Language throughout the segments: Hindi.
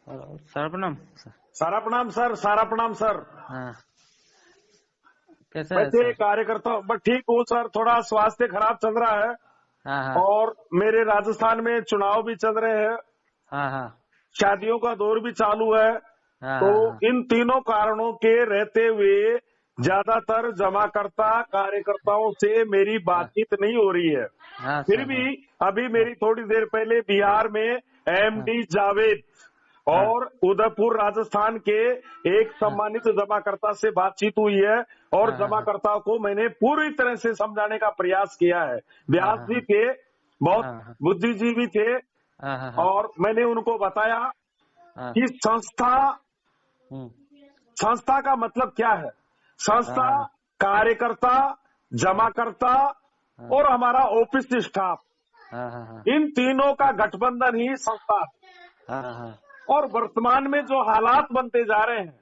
सर प्रणाम सर। सारा प्रणाम सर, सारा प्रणाम सर। हाँ, कैसा है वैसे सर? कार्यकर्ता बट ठीक हूँ सर, थोड़ा स्वास्थ्य खराब चल रहा है हाँ हाँ और मेरे राजस्थान में चुनाव भी चल रहे हैं, हाँ हाँ शादियों का दौर भी चालू है। हाँ तो हाँ इन तीनों कारणों के रहते हुए ज्यादातर जमाकर्ता कार्यकर्ताओं से मेरी हाँ बातचीत नहीं हो रही है। हाँ फिर सर। भी हाँ अभी हाँ मेरी थोड़ी देर पहले बिहार में हाँ एमडी जावेद हाँ और उदयपुर राजस्थान के एक हाँ सम्मानित जमाकर्ता से बातचीत हुई है और हाँ हाँ जमाकर्ता को मैंने पूरी तरह से समझाने का प्रयास किया है। हाँ व्यास जी हाँ थे, बहुत हाँ बुद्धिजीवी थे हाँ हाँ हाँ और मैंने उनको बताया हाँ कि हम्म, संस्था का मतलब क्या है। हाँ संस्था, हाँ कार्यकर्ता, जमाकर्ता हाँ और हमारा ऑफिस स्टाफ, हाँ हाँ हाँ इन तीनों का गठबंधन ही संस्था है। हाँ हाँ और वर्तमान में जो हालात बनते जा रहे हैं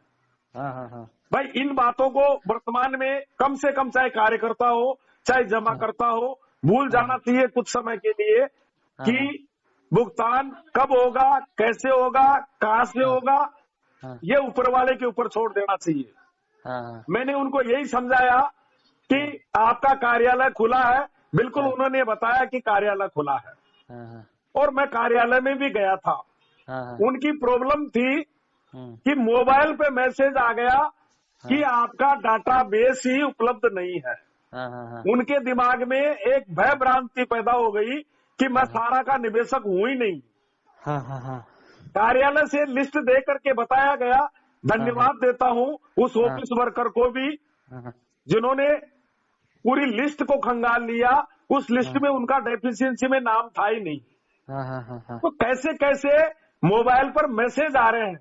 हाँ हाँ हाँ भाई, इन बातों को वर्तमान में कम से कम, चाहे कार्यकर्ता हो चाहे जमाकर्ता हो, भूल जाना चाहिए कुछ समय के लिए हाँ कि भुगतान कब होगा, कैसे होगा, कहाँ से होगा, हाँ ये ऊपर वाले के ऊपर छोड़ देना चाहिए। हाँ मैंने उनको यही समझाया कि आपका कार्यालय खुला है, बिल्कुल उन्होंने बताया कि कार्यालय खुला है हाँ और मैं कार्यालय में भी गया था। हाँ उनकी प्रॉब्लम थी कि मोबाइल पे मैसेज आ गया कि आपका डाटा बेस ही उपलब्ध नहीं है। हाँ हाँ उनके दिमाग में एक भय भ्रांति पैदा हो गई कि मैं सारा का निवेशक हूं ही नहीं। हाँ हाँ हाँ कार्यालय से लिस्ट दे करके बताया गया, धन्यवाद देता हूं उस हाँ ऑफिस वर्कर को भी हाँ जिन्होंने पूरी लिस्ट को खंगाल लिया। उस लिस्ट में उनका डेफिशिएंसी में नाम था ही नहीं। हाँ तो कैसे कैसे मोबाइल पर मैसेज आ रहे हैं,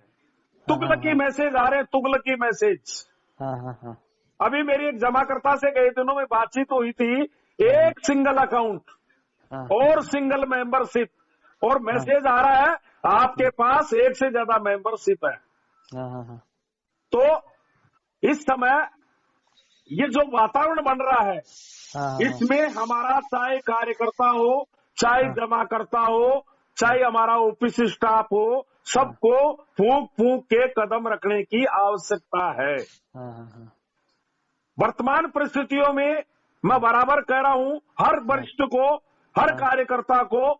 तुगलकी मैसेज आ रहे हैं, तुगलकी मैसेज। हाँ अभी मेरी एक जमाकर्ता से कई दिनों में बातचीत हुई थी, एक सिंगल अकाउंट और सिंगल मेंबरशिप और मैसेज आ रहा है आपके पास एक से ज्यादा मेंबरशिप है। हाँ तो इस समय ये जो वातावरण बन रहा है, इसमें हमारा चाहे कार्यकर्ता हो, चाहे जमाकर्ता हो, चाहे हमारा ऑफिस स्टाफ हो, सबको फूंक फूंक के कदम रखने की आवश्यकता है। वर्तमान परिस्थितियों में मैं बराबर कह रहा हूं, हर वरिष्ठ को, हर कार्यकर्ता को,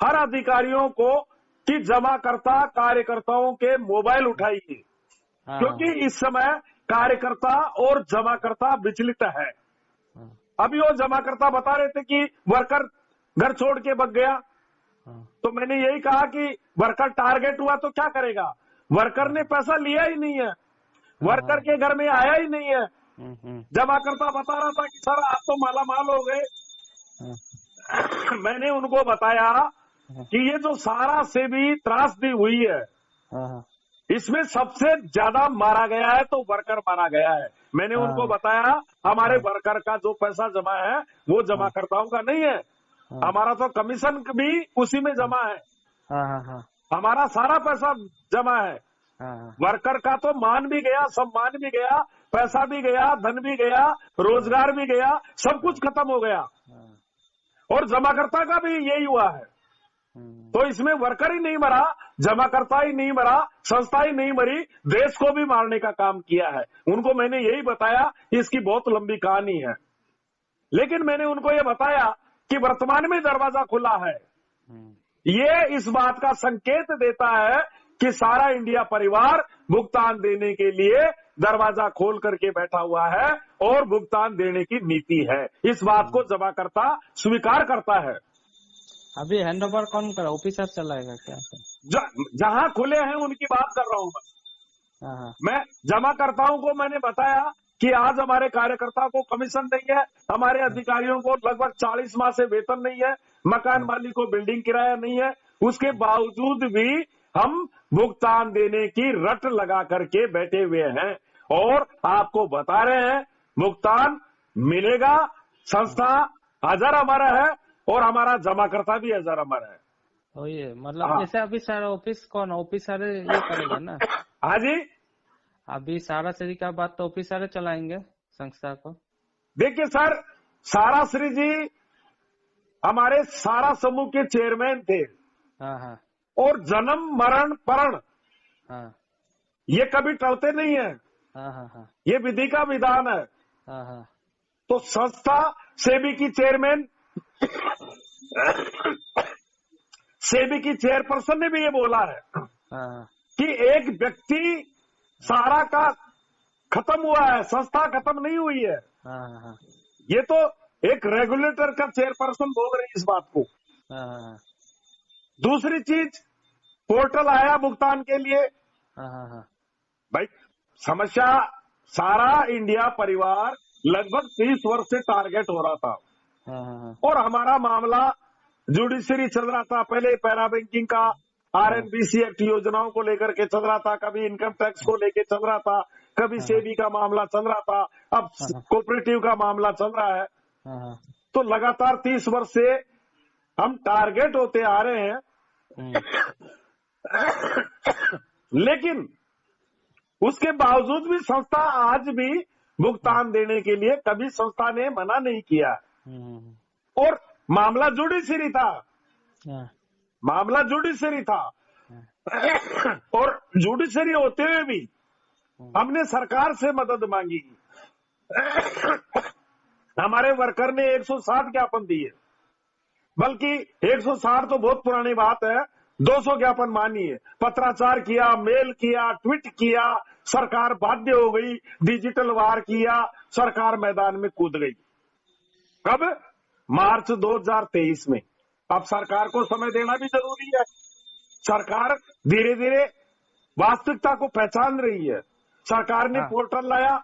हर अधिकारियों को कि जमाकर्ता कार्यकर्ताओं के मोबाइल उठाइए, क्योंकि इस समय कार्यकर्ता और जमाकर्ता विचलित है। अभी वो जमाकर्ता बता रहे थे कि वर्कर घर छोड़ के भाग गया, तो मैंने यही कहा कि वर्कर टारगेट हुआ तो क्या करेगा। वर्कर ने पैसा लिया ही नहीं है, वर्कर के घर में आया ही नहीं है। जमाकर्ता बता रहा था कि सर आप तो माला माल हो गए। मैंने उनको बताया कि ये जो सारा से भी त्रासदी हुई है, इसमें सबसे ज्यादा मारा गया है तो वर्कर मारा गया है। मैंने उनको बताया हमारे वर्कर का जो पैसा जमा है वो जमाकर्ताओं का नहीं है, हमारा तो कमीशन भी उसी में जमा है, हमारा सारा पैसा जमा है। वर्कर का तो मान भी गया, सम्मान भी गया, पैसा भी गया, धन भी गया, रोजगार भी गया, सब कुछ खत्म हो गया। और जमाकर्ता का भी यही हुआ है। तो इसमें वर्कर ही नहीं मरा, जमाकर्ता ही नहीं मरा, संस्था ही नहीं मरी, देश को भी मारने का काम किया है। उनको मैंने यही बताया कि इसकी बहुत लंबी कहानी है, लेकिन मैंने उनको ये बताया कि वर्तमान में दरवाजा खुला है। ये इस बात का संकेत देता है कि सारा इंडिया परिवार भुगतान देने के लिए दरवाजा खोल करके बैठा हुआ है और भुगतान देने की नीति है। इस बात को जमाकर्ता स्वीकार करता है। अभी हैंडओवर कौन कर, ऑफिसर चलाएगा क्या? जहां खुले हैं उनकी बात कर रहा हूं मैं जमाकर्ताओं को मैंने बताया कि आज हमारे कार्यकर्ता को कमीशन नहीं है, हमारे अधिकारियों को लगभग 40 माह से वेतन नहीं है, मकान मालिक को बिल्डिंग किराया नहीं है, उसके बावजूद भी हम भुगतान देने की रट लगा करके बैठे हुए हैं और आपको बता रहे हैं भुगतान मिलेगा। संस्था अजर अमर है और हमारा जमाकर्ता भी अजर अमर है। तो ये मतलब जैसे अभी सारा ऑफिस कौन, ऑफिस सारे ये करेगा ना? हाँ जी, अभी सारा श्री का बात तो ऑफिस सारे चलाएंगे संस्था को। देखिए सर, सारा श्री जी हमारे सारा समूह के चेयरमैन थे। और जन्म मरण परण हाँ ये कभी टलते नहीं है। हाँ हाँ हाँ ये विधि का विधान है। हाँ हाँ तो संस्था सेबी की चेयरमैन सेबी की चेयरपर्सन ने भी ये बोला है हाँ कि एक व्यक्ति सारा का खत्म हुआ है, संस्था खत्म नहीं हुई है। हाँ हाँ ये तो एक रेगुलेटर का चेयरपर्सन बोल रही है इस बात को। हाँ दूसरी चीज, पोर्टल आया भुगतान के लिए। हाँ हाँ भाई समस्या, सारा इंडिया परिवार लगभग 30 वर्ष से टारगेट हो रहा था हाँ और हमारा मामला जुडिशरी चल रहा था। पहले पैरा बैंकिंग का RNBC एक्ट योजनाओं को लेकर के चल रहा था, कभी इनकम टैक्स को लेकर चल रहा था, कभी सेबी का मामला चल रहा था, अब कोऑपरेटिव का मामला चल रहा है। तो लगातार 30 वर्ष से हम टारगेट होते आ रहे हैं। लेकिन उसके बावजूद भी संस्था आज भी भुगतान देने के लिए कभी संस्था ने मना नहीं किया। और मामला जुडिशरी था, मामला जुडिशरी था। और जुडिशरी होते हुए भी हमने सरकार से मदद मांगी। हमारे वर्कर ने 160 ज्ञापन दिए, बल्कि 160 तो बहुत पुरानी बात है, 200 ज्ञापन मानिए, पत्राचार किया, मेल किया, ट्वीट किया, सरकार बाध्य हो गई, डिजिटल वार किया, सरकार मैदान में कूद गई। कब? मार्च 2023 में। अब सरकार को समय देना भी जरूरी है। सरकार धीरे धीरे वास्तविकता को पहचान रही है। सरकार ने पोर्टल लाया।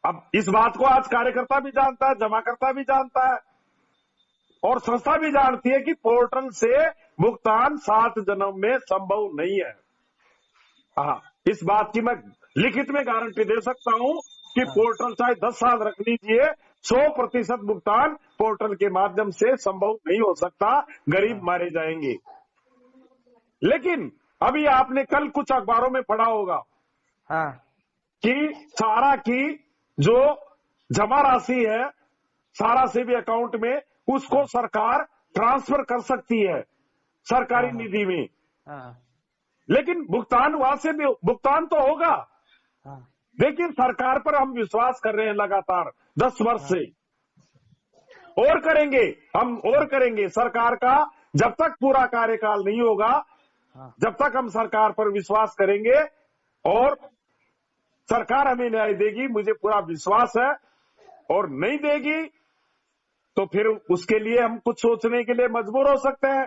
अब इस बात को आज कार्यकर्ता भी जानता है, जमाकर्ता भी जानता है और संस्था भी जानती है कि पोर्टल से भुगतान 7 जन्म में संभव नहीं है। हाँ, इस बात की मैं लिखित में गारंटी दे सकता हूं कि पोर्टल चाहे 10 साल रख लीजिए, 100% भुगतान पोर्टल के माध्यम से संभव नहीं हो सकता, गरीब मारे जाएंगे। लेकिन अभी आपने कल कुछ अखबारों में पढ़ा होगा कि सारा की जो जमा राशि है सारा सेबी अकाउंट में, उसको सरकार ट्रांसफर कर सकती है सरकारी निधि में। लेकिन भुगतान वहां से भी भुगतान तो होगा। लेकिन सरकार पर हम विश्वास कर रहे हैं लगातार 10 वर्ष से, और करेंगे हम, और करेंगे। सरकार का जब तक पूरा कार्यकाल नहीं होगा, जब तक हम सरकार पर विश्वास करेंगे और सरकार हमें न्याय देगी, मुझे पूरा विश्वास है। और नहीं देगी तो फिर उसके लिए हम कुछ सोचने के लिए मजबूर हो सकते हैं।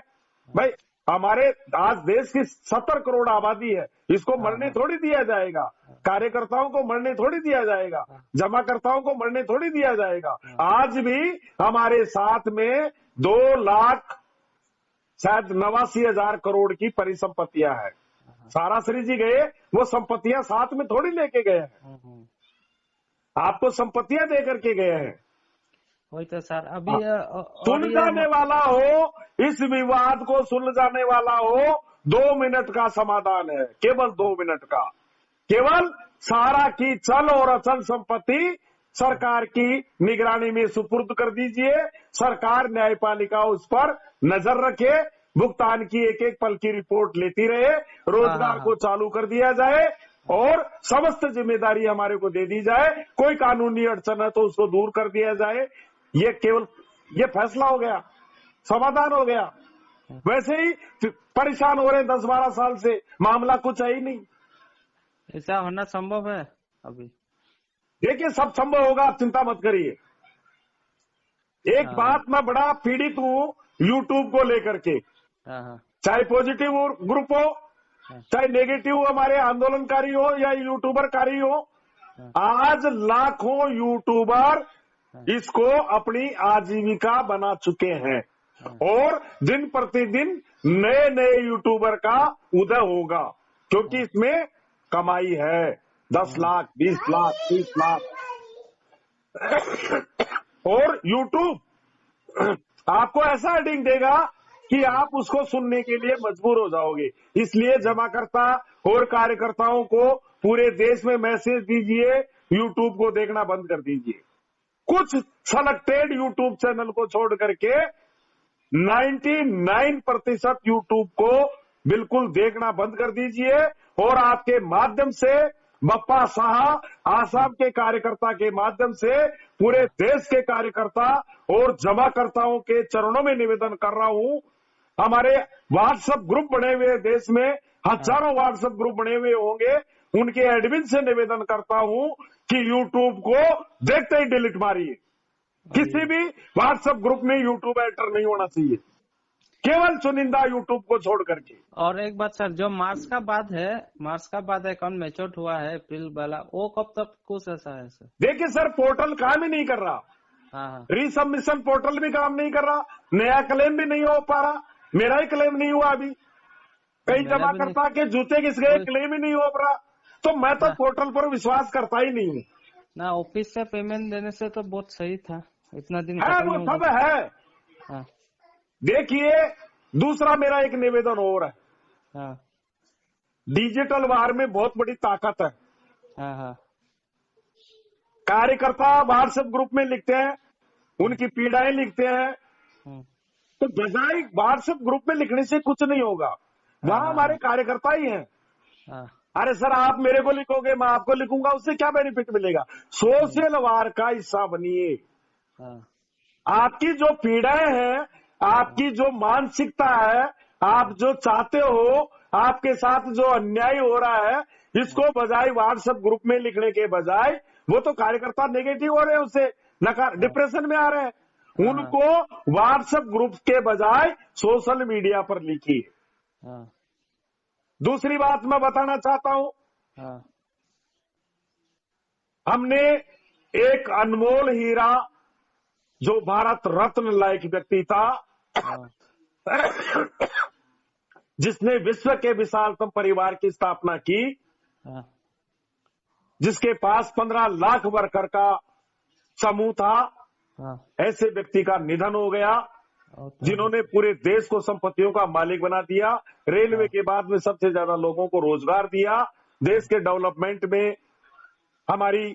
भाई हमारे आज देश की 70 करोड़ आबादी है, इसको मरने थोड़ी दिया जाएगा, कार्यकर्ताओं को मरने थोड़ी दिया जाएगा, जमाकर्ताओं को मरने थोड़ी दिया जाएगा। आज भी हमारे साथ में 2 लाख शायद 89,000 करोड़ की परिसंपत्तियां हैं। साराश्री जी गए, वो संपत्तियां साथ में थोड़ी लेके गए हैं, आपको संपत्तियां दे करके गए हैं। वही तो सर, अभी सुलझाने वाला हो, इस विवाद को सुलझाने वाला हो, 2 मिनट का समाधान है, केवल 2 मिनट का। केवल सारा की चल और अचल संपत्ति सरकार की निगरानी में सुपुर्द कर दीजिए। सरकार न्यायपालिका उस पर नजर रखे, भुगतान की एक एक पल की रिपोर्ट लेती रहे, रोजगार को चालू कर दिया जाए और समस्त जिम्मेदारी हमारे को दे दी जाए। कोई कानूनी अड़चन है तो उसको दूर कर दिया जाए। ये केवल ये फैसला हो गया, समाधान हो गया। वैसे ही परेशान हो रहे हैं 10-12 साल से, मामला कुछ है ही नहीं। ऐसा होना संभव है अभी? देखिए सब संभव होगा, आप चिंता मत करिए। एक बात मैं बड़ा पीड़ित हूं यूट्यूब को लेकर के, चाहे पॉजिटिव ग्रुप हो चाहे नेगेटिव हमारे आंदोलनकारी हो या यूट्यूबरकारी हो, आज लाखों यूट्यूबर इसको अपनी आजीविका बना चुके हैं और दिन प्रतिदिन नए नए यूट्यूबर का उदय होगा, क्योंकि इसमें कमाई है 10 लाख 20 लाख 30 लाख। और यूट्यूब आपको ऐसा एडिंग देगा कि आप उसको सुनने के लिए मजबूर हो जाओगे। इसलिए जमाकर्ता और कार्यकर्ताओं को पूरे देश में मैसेज दीजिए, यूट्यूब को देखना बंद कर दीजिए। कुछ सेलेक्टेड यूट्यूब चैनल को छोड़ करके 99% यूट्यूब को बिल्कुल देखना बंद कर दीजिए और आपके माध्यम से बप्पा साहा आसाम के कार्यकर्ता के माध्यम से पूरे देश के कार्यकर्ता और जमाकर्ताओं के चरणों में निवेदन कर रहा हूं। हमारे व्हाट्सएप ग्रुप बने हुए देश में हजारों व्हाट्सएप ग्रुप बने हुए होंगे, उनके एडमिन से निवेदन करता हूं कि यूट्यूब को देखते ही डिलीट मारिए। किसी भी व्हाट्सएप ग्रुप में यूट्यूब एंटर नहीं होना चाहिए, केवल चुनिंदा यूट्यूब को छोड़ करके। और एक बात सर, जो मार्च का बाद अकाउंट मैच्योर हुआ है अप्रैल वाला, वो कब तक कुछ ऐसा है सर? देखिए सर, पोर्टल काम ही नहीं कर रहा। हाँ। रीसबमिशन पोर्टल भी काम नहीं कर रहा, नया क्लेम भी नहीं हो पा रहा। मेरा ही क्लेम नहीं हुआ अभी, कई जमाकर्ता के जूते घिस गए, क्लेम ही नहीं हो रहा। तो मैं तो पोर्टल पर विश्वास करता ही नहीं हूँ ना। ऑफिस से पेमेंट देने से तो बहुत सही था, इतना दिन है, वो सब है। हाँ। देखिए, दूसरा मेरा एक निवेदन और है। हाँ। डिजिटल वार में बहुत बड़ी ताकत है। हाँ। कार्यकर्ता व्हाट्सएप ग्रुप में लिखते हैं, उनकी पीड़ाएं लिखते हैं, तो बजाय व्हाट्सएप ग्रुप में लिखने से कुछ नहीं होगा। वहां हमारे कार्यकर्ता ही हैं। अरे सर, आप मेरे को लिखोगे, मैं आपको लिखूंगा, उससे क्या बेनिफिट मिलेगा? सोशल वार का हिस्सा बनिए। आपकी जो पीड़ाएं हैं, आपकी जो मानसिकता है, आप जो चाहते हो, आपके साथ जो अन्याय हो रहा है, इसको बजाय व्हाट्सएप ग्रुप में लिखने के बजाय, वो तो कार्यकर्ता नेगेटिव हो रहे हैं, उससे नकार डिप्रेशन में आ रहे हैं, उनको व्हाट्सएप ग्रुप के बजाय सोशल मीडिया पर लिखिए। दूसरी बात मैं बताना चाहता हूं, हमने एक अनमोल हीरा, जो भारत रत्न लायक व्यक्ति था, जिसने विश्व के विशालतम परिवार की स्थापना की, जिसके पास 15 लाख वर्कर का समूह था, ऐसे व्यक्ति का निधन हो गया, जिन्होंने पूरे देश को संपत्तियों का मालिक बना दिया, रेलवे के बाद में सबसे ज्यादा लोगों को रोजगार दिया, देश के डेवलपमेंट में हमारी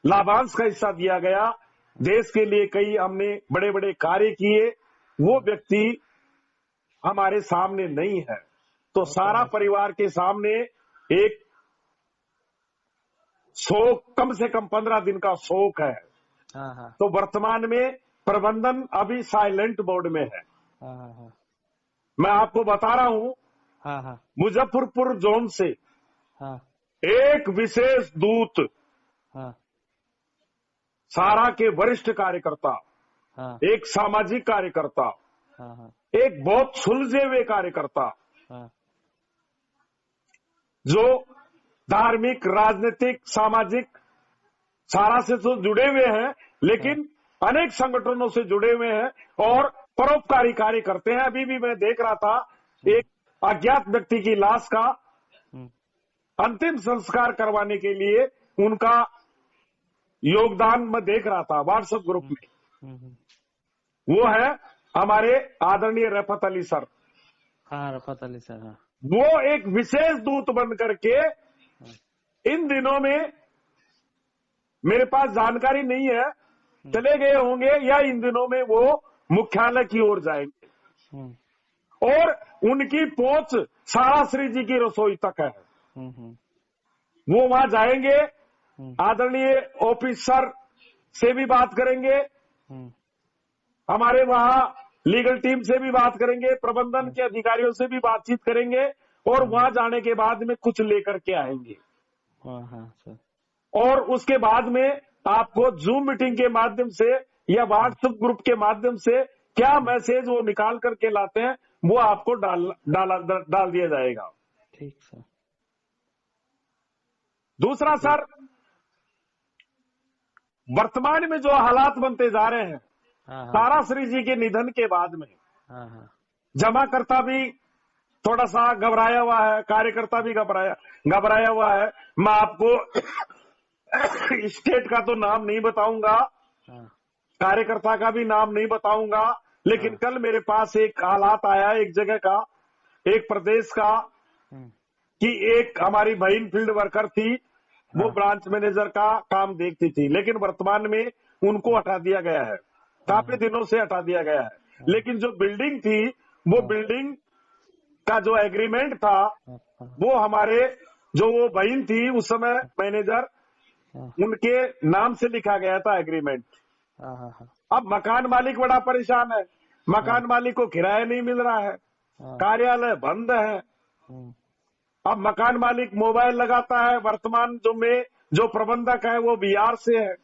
लाभांश का हिस्सा दिया गया, देश के लिए कई हमने बड़े बड़े कार्य किए। वो व्यक्ति हमारे सामने नहीं है, तो सारा परिवार के सामने एक शोक, कम से कम 15 दिन का शोक है। तो वर्तमान में प्रबंधन अभी साइलेंट मोड में है। मैं आपको बता रहा हूं, मुजफ्फरपुर जोन से एक विशेष दूत, सारा के वरिष्ठ कार्यकर्ता, एक सामाजिक कार्यकर्ता, एक बहुत सुलझे हुए कार्यकर्ता, जो धार्मिक, राजनीतिक, सामाजिक सारा से तो जुड़े हुए हैं, लेकिन अनेक संगठनों से जुड़े हुए हैं और परोपकारी कार्य करते हैं। अभी भी मैं देख रहा था, एक अज्ञात व्यक्ति की लाश का अंतिम संस्कार करवाने के लिए उनका योगदान मैं देख रहा था व्हाट्सएप ग्रुप में। वो है हमारे आदरणीय रफत अली सर। रफत अली सर। वो एक विशेष दूत बन करके इन दिनों में, मेरे पास जानकारी नहीं है, चले गए होंगे या इन दिनों में वो मुख्यालय की ओर जाएंगे, और उनकी पहुंच सारा श्री जी की रसोई तक है। वो वहां जाएंगे, आदरणीय ऑफिसर से भी बात करेंगे, हमारे वहां लीगल टीम से भी बात करेंगे, प्रबंधन के अधिकारियों से भी बातचीत करेंगे, और वहां जाने के बाद में कुछ लेकर के आएंगे। और उसके बाद में आपको जूम मीटिंग के माध्यम से या व्हाट्सएप ग्रुप के माध्यम से क्या मैसेज वो निकाल करके लाते हैं, वो आपको डाल दिया जाएगा। ठीक सर। दूसरा सर, वर्तमान में जो हालात बनते जा रहे हैं, तारा श्री जी के निधन के बाद में जमाकर्ता भी थोड़ा सा घबराया हुआ है, कार्यकर्ता भी घबराया हुआ है। मैं आपको स्टेट का तो नाम नहीं बताऊंगा, कार्यकर्ता का भी नाम नहीं बताऊंगा, लेकिन कल मेरे पास एक हालात आया एक जगह का, एक प्रदेश का, कि एक हमारी बहन फील्ड वर्कर थी, वो ब्रांच मैनेजर का काम देखती थी, लेकिन वर्तमान में उनको हटा दिया गया है, काफी दिनों से हटा दिया गया है। लेकिन जो बिल्डिंग थी वो बिल्डिंग का जो एग्रीमेंट था वो हमारे जो वो बहन थी उस समय मैनेजर, उनके नाम से लिखा गया था एग्रीमेंट। अब मकान मालिक बड़ा परेशान है, मकान मालिक को किराया नहीं मिल रहा है, कार्यालय बंद है। अब मकान मालिक मोबाइल लगाता है, वर्तमान जो प्रबंधक है वो बिहार से है,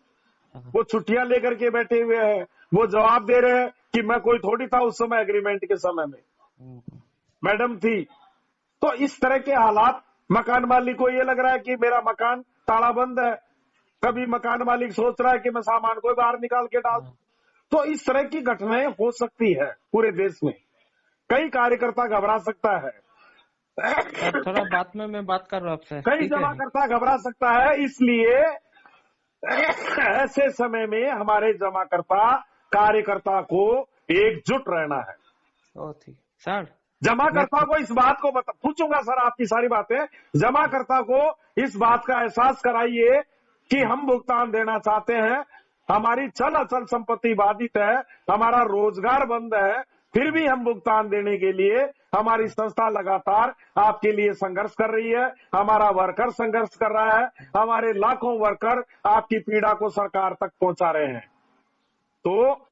वो छुट्टियां लेकर के बैठे हुए हैं, वो जवाब दे रहे हैं कि मैं कोई थोड़ी था उस समय एग्रीमेंट के समय में, मैडम थी। तो इस तरह के हालात, मकान मालिक को ये लग रहा है कि मेरा मकान ताला बंद है, कभी मकान मालिक सोच रहा है कि मैं सामान को बाहर निकाल के डाल। तो इस तरह की घटनाएं हो सकती है पूरे देश में, कई कार्यकर्ता घबरा सकता है। थोड़ा बात में मैं बात कर रहा हूँ आपसे। कई जमाकर्ता घबरा सकता है, इसलिए ऐसे समय में हमारे जमाकर्ता कार्यकर्ता को एकजुट रहना है। ठीक सर, जमाकर्ता को इस बात को पूछूंगा सर आपकी सारी बातें। जमाकर्ता को इस बात का एहसास कराइए कि हम भुगतान देना चाहते हैं, हमारी चल अचल संपत्ति बाधित है, हमारा रोजगार बंद है, फिर भी हम भुगतान देने के लिए हमारी संस्था लगातार आपके लिए संघर्ष कर रही है, हमारा वर्कर संघर्ष कर रहा है, हमारे लाखों वर्कर आपकी पीड़ा को सरकार तक पहुंचा रहे हैं। तो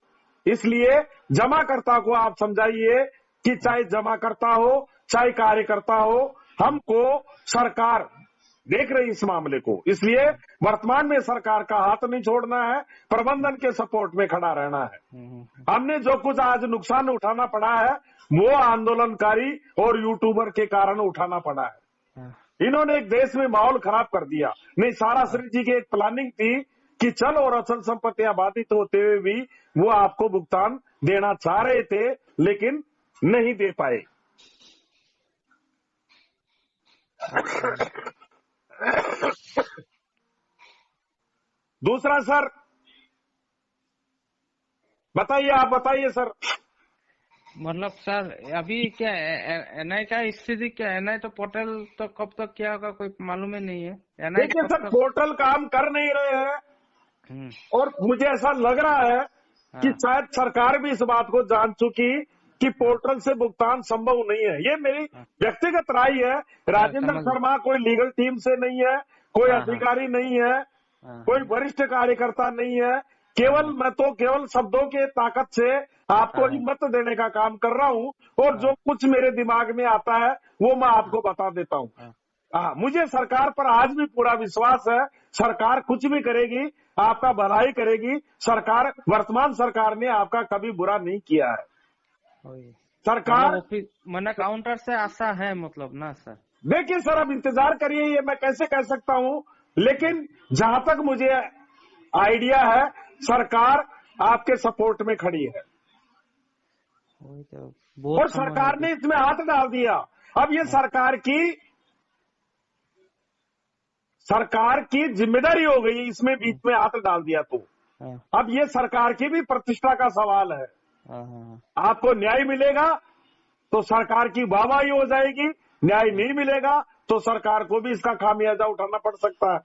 इसलिए जमाकर्ता को आप समझाइए कि चाहे जमाकर्ता हो चाहे कार्यकर्ता हो, हमको सरकार देख रही इस मामले को, इसलिए वर्तमान में सरकार का हाथ नहीं छोड़ना है, प्रबंधन के सपोर्ट में खड़ा रहना है। हमने जो कुछ आज नुकसान उठाना पड़ा है वो आंदोलनकारी और यूट्यूबर के कारण उठाना पड़ा है। इन्होंने एक देश में माहौल खराब कर दिया। नहीं, सारा श्री जी की एक प्लानिंग थी कि चल और अचल संपत्तियां बाधित होते हुए भी वो आपको भुगतान देना चाह रहे थे, लेकिन नहीं दे पाए। दूसरा सर बताइए, आप बताइए सर। मतलब सर अभी क्या एनआई का स्थिति क्या, एनआई तो पोर्टल तो कब तक क्या होगा कोई मालूम ही नहीं है। देखिए सर, पोर्टल काम कर नहीं रहे हैं और मुझे ऐसा लग रहा है कि शायद सरकार भी इस बात को जान चुकी कि पोर्टल से भुगतान संभव नहीं है। ये मेरी व्यक्तिगत राय है। राजेंद्र शर्मा कोई लीगल टीम से नहीं है, कोई अधिकारी नहीं है, कोई वरिष्ठ कार्यकर्ता नहीं है, मैं तो केवल शब्दों के ताकत से आपको हिम्मत देने का काम कर रहा हूँ और जो कुछ मेरे दिमाग में आता है वो मैं आपको बता देता हूँ। मुझे सरकार पर आज भी पूरा विश्वास है, सरकार कुछ भी करेगी, आपका भलाई करेगी। सरकार, वर्तमान सरकार ने आपका कभी बुरा नहीं किया है। सरकार मैंने काउंटर से आशा है मतलब ना सर। देखिए सर, अब इंतजार करिए, ये मैं कैसे कह सकता हूँ, लेकिन जहां तक मुझे आइडिया है सरकार आपके सपोर्ट में खड़ी है और सरकार ने इसमें हाथ डाल दिया। अब ये सरकार की जिम्मेदारी हो गई, इसमें बीच में हाथ डाल दिया तो अब ये सरकार की भी प्रतिष्ठा का सवाल है। आपको न्याय मिलेगा तो सरकार की वाहवाही हो जाएगी, न्याय नहीं मिलेगा तो सरकार को भी इसका खामियाजा उठाना पड़ सकता है।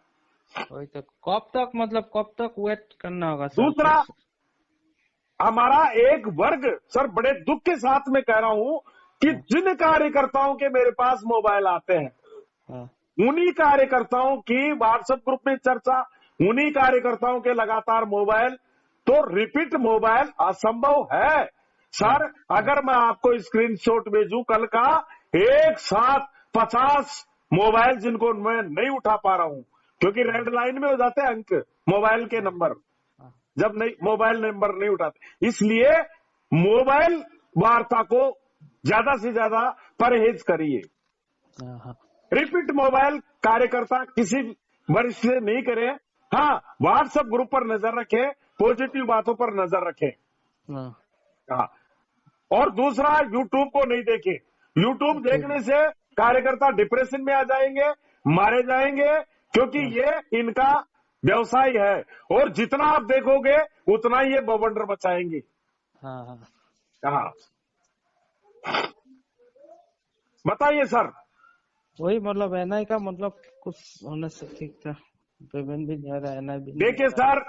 तो कब तक वेट करना होगा सर? दूसरा, हमारा एक वर्ग सर, बड़े दुख के साथ में कह रहा हूं कि जिन कार्यकर्ताओं के मेरे पास मोबाइल आते हैं उन्हीं कार्यकर्ताओं की व्हाट्सएप ग्रुप में चर्चा, उन्हीं कार्यकर्ताओं के लगातार मोबाइल, तो रिपीट मोबाइल असंभव है सर। अगर मैं आपको स्क्रीनशॉट भेजूं कल का, एक साथ 50 मोबाइल जिनको मैं नहीं उठा पा रहा हूं क्योंकि रेड लाइन में हो जाते हैं अंक मोबाइल के नंबर, जब नहीं मोबाइल नंबर नहीं उठाते, इसलिए मोबाइल वार्ता को ज्यादा से ज्यादा परहेज करिए। रिपीट मोबाइल कार्यकर्ता किसी वरिष्ठ से नहीं करें। हाँ, व्हाट्सएप ग्रुप पर नजर रखें, पॉजिटिव बातों पर नजर रखें। हाँ, और दूसरा, यूट्यूब को नहीं देखें। यूट्यूब देखने से कार्यकर्ता डिप्रेशन में आ जाएंगे, मारे जाएंगे, क्योंकि ये इनका व्यवसाय है और जितना आप देखोगे उतना ही ये बवंडर बचाएंगे। हाँ, बताइए सर। वही मतलब एनआई का मतलब कुछ होने से ठीक था, पेमेंट भी नहीं आ रहा, एनआई भी। देखिए सर,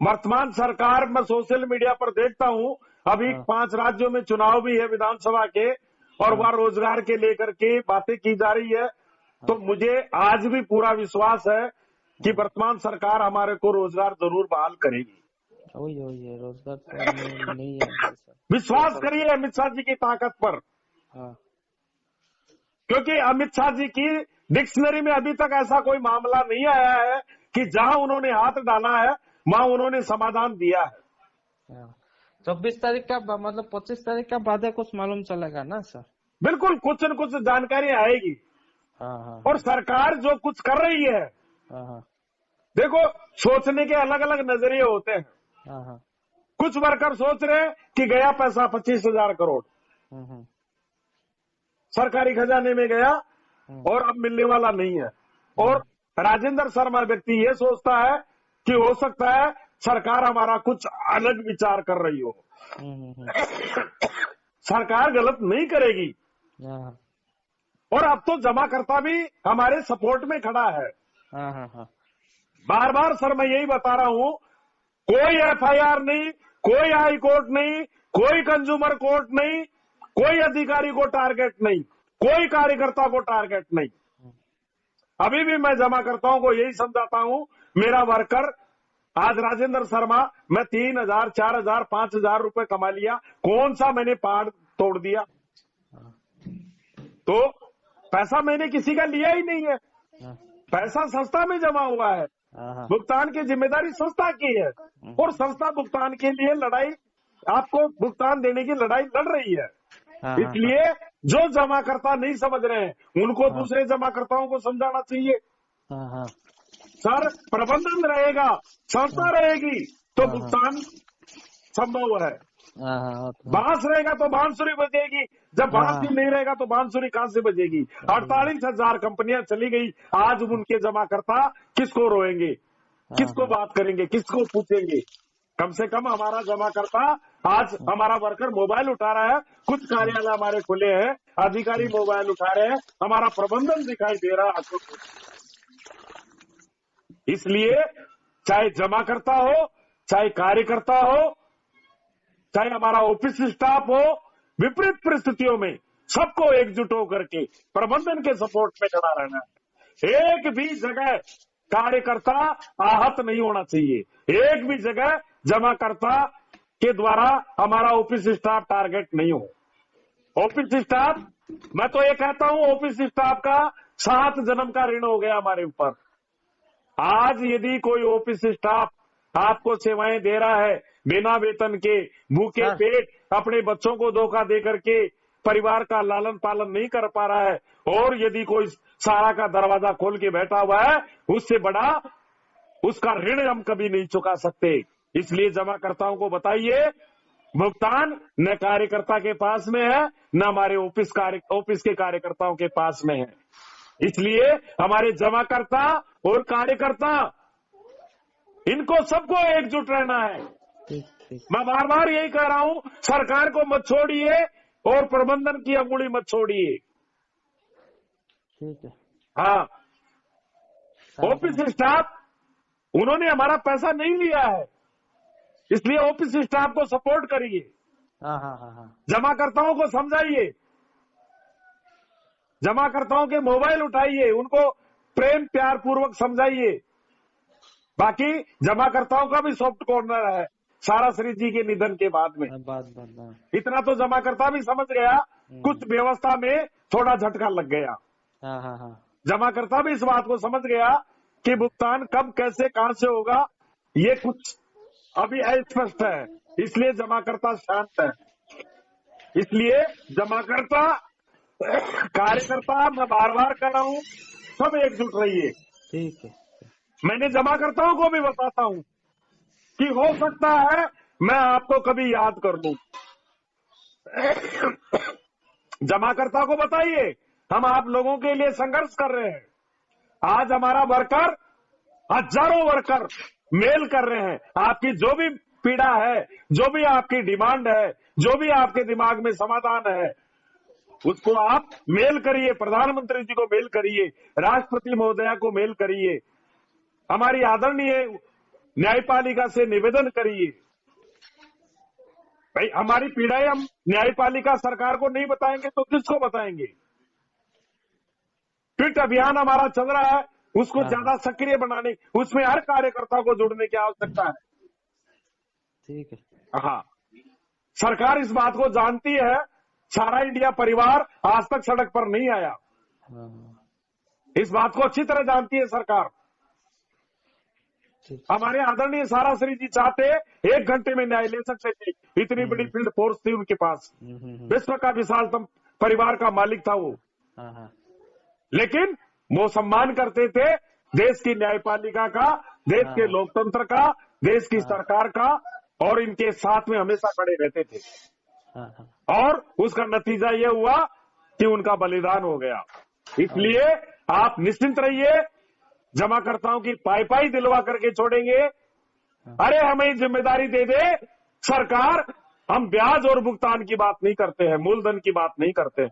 वर्तमान सरकार, मैं सोशल मीडिया पर देखता हूँ अभी 5 राज्यों में चुनाव भी है विधानसभा के, और वह रोजगार के लेकर के बातें की जा रही है। तो मुझे आज भी पूरा विश्वास है कि वर्तमान सरकार हमारे को रोजगार जरूर बहाल करेगी। वही है, रोजगार तो नहीं है। विश्वास करिए अमित शाह जी की ताकत पर, क्योंकि अमित शाह जी की डिक्शनरी में अभी तक ऐसा कोई मामला नहीं आया है कि जहां उन्होंने हाथ डाला है वहां उन्होंने समाधान दिया है। 24 तारीख का मतलब 25 तारीख का बाद कुछ मालूम चलेगा ना सर? बिल्कुल, कुछ न कुछ जानकारी आएगी। और सरकार जो कुछ कर रही है, देखो सोचने के अलग अलग नजरिए होते हैं। कुछ वर्कर सोच रहे हैं कि गया पैसा 25,000 करोड़ सरकारी खजाने में गया और अब मिलने वाला नहीं है। और राजेंद्र शर्मा व्यक्ति ये सोचता है कि हो सकता है सरकार हमारा कुछ अलग विचार कर रही हो। सरकार गलत नहीं करेगी। और अब तो जमाकर्ता भी हमारे सपोर्ट में खड़ा है। बार बार सर मैं यही बता रहा हूं, कोई एफआईआर नहीं, कोई हाई कोर्ट नहीं, कोई कंज्यूमर कोर्ट नहीं, कोई अधिकारी को टारगेट नहीं, कोई कार्यकर्ता को टारगेट नहीं। अभी भी मैं जमाकर्ताओं को यही समझाता हूं, मेरा वर्कर आज राजेंद्र शर्मा, मैं 3,000, 4,000, 5,000 रुपए कमा लिया, कौन सा मैंने पहाड़ तोड़ दिया? तो पैसा मैंने किसी का लिया ही नहीं है, पैसा संस्था में जमा हुआ है। भुगतान की जिम्मेदारी संस्था की है और संस्था भुगतान के लिए लड़ाई, आपको भुगतान देने की लड़ाई लड़ रही है। इसलिए जो जमाकर्ता नहीं समझ रहे हैं उनको दूसरे जमाकर्ताओं को समझाना चाहिए। सर प्रबंधन रहेगा, संस्था रहेगी तो भुगतान संभव है। बांस रहेगा तो बांसुरी बजेगी, जब बांस ही नहीं रहेगा तो बांसुरी कहां से बजेगी? 48,000 कंपनियां चली गई, आज उनके जमाकर्ता किसको रोएंगे, किसको बात करेंगे, किसको पूछेंगे? कम से कम हमारा जमाकर्ता, आज हमारा वर्कर मोबाइल उठा रहा है, कुछ कार्यालय हमारे खुले हैं, अधिकारी मोबाइल उठा रहे हैं, हमारा प्रबंधन दिखाई दे रहा है। इसलिए चाहे जमाकर्ता हो, चाहे कार्यकर्ता हो, चाहे हमारा ऑफिस स्टाफ हो, विपरीत परिस्थितियों में सबको एकजुट होकर के प्रबंधन के सपोर्ट में खड़ा रहना है। एक भी जगह कार्यकर्ता आहत नहीं होना चाहिए, एक भी जगह जमाकर्ता के द्वारा हमारा ऑफिस स्टाफ टारगेट नहीं हो। ऑफिस स्टाफ, मैं तो ये कहता हूं ऑफिस स्टाफ का 7 जन्म का ऋण हो गया हमारे ऊपर। आज यदि कोई ऑफिस स्टाफ आपको सेवाएं दे रहा है बिना वेतन के, भूखे पेट अपने बच्चों को धोखा दे करके परिवार का लालन पालन नहीं कर पा रहा है, और यदि कोई सारा का दरवाजा खोल के बैठा हुआ है, उससे बड़ा उसका ऋण हम कभी नहीं चुका सकते। इसलिए जमाकर्ताओं को बताइए, भुगतान न कार्यकर्ता के पास में है, न हमारे ऑफिस के कार्यकर्ताओं के पास में है। इसलिए हमारे जमाकर्ता और कार्यकर्ता, इनको सबको एकजुट रहना है। मैं बार बार यही कह रहा हूं, सरकार को मत छोड़िए और प्रबंधन की अंगुली मत छोड़िए। ठीक है। हाँ, ऑफिस स्टाफ, उन्होंने हमारा पैसा नहीं लिया है, इसलिए ऑफिस स्टाफ को सपोर्ट करिए। जमाकर्ताओं को समझाइए, जमाकर्ताओं के मोबाइल उठाइए, उनको प्रेम प्यार पूर्वक समझाइए। बाकी जमाकर्ताओं का भी सॉफ्ट कॉर्नर है सारा श्री जी के निधन के बाद में। इतना तो जमाकर्ता भी समझ गया, कुछ व्यवस्था में थोड़ा झटका लग गया। जमाकर्ता भी इस बात को समझ गया कि भुगतान कब कैसे कहां से होगा, ये कुछ अभी अस्पष्ट है, इसलिए जमाकर्ता शांत है। इसलिए जमाकर्ता, कार्यकर्ता, मैं बार बार कह रहा हूं, सब एकजुट रहिए। ठीक है। मैंने जमाकर्ताओं को भी बताता हूं कि हो सकता है मैं आपको कभी याद कर लूं। जमाकर्ता को बताइए, हम आप लोगों के लिए संघर्ष कर रहे हैं। आज हमारा वर्कर, हजारों वर्कर मेल कर रहे हैं, आपकी जो भी पीड़ा है, जो भी आपकी डिमांड है, जो भी आपके दिमाग में समाधान है, उसको आप मेल करिए, प्रधानमंत्री जी को मेल करिए, राष्ट्रपति महोदया को मेल करिए, हमारी आदरणीय न्यायपालिका से निवेदन करिए। भाई हमारी पीड़ाएं हम न्यायपालिका सरकार को नहीं बताएंगे तो किसको बताएंगे? ट्वीट अभियान हमारा चल रहा है, उसको ज्यादा सक्रिय बनाने, उसमें हर कार्यकर्ता को जुड़ने की आवश्यकता है। ठीक है। हाँ, सरकार इस बात को जानती है, सारा इंडिया परिवार आज तक सड़क पर नहीं आया, इस बात को अच्छी तरह जानती है सरकार। हमारे आदरणीय साराश्री जी चाहते 1 घंटे में न्याय ले सकते थे, इतनी बड़ी फील्ड फोर्स थी उनके पास, विश्व का विशालतम परिवार का मालिक था वो। लेकिन वो सम्मान करते थे देश की न्यायपालिका का, देश के लोकतंत्र का, देश की सरकार का, और इनके साथ में हमेशा खड़े रहते थे। और उसका नतीजा ये हुआ कि उनका बलिदान हो गया। इसलिए आप निश्चिंत रहिए, जमाकर्ताओं की पाई दिलवा करके छोड़ेंगे। अरे हमें जिम्मेदारी दे दे सरकार, हम ब्याज और भुगतान की बात नहीं करते हैं, मूलधन की बात नहीं करते,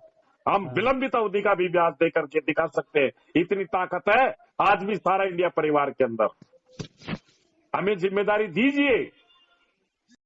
हम विलंबित अवधि का भी ब्याज दे करके दिखा सकते हैं। इतनी ताकत है आज भी सारा इंडिया परिवार के अंदर। हमें जिम्मेदारी दीजिए।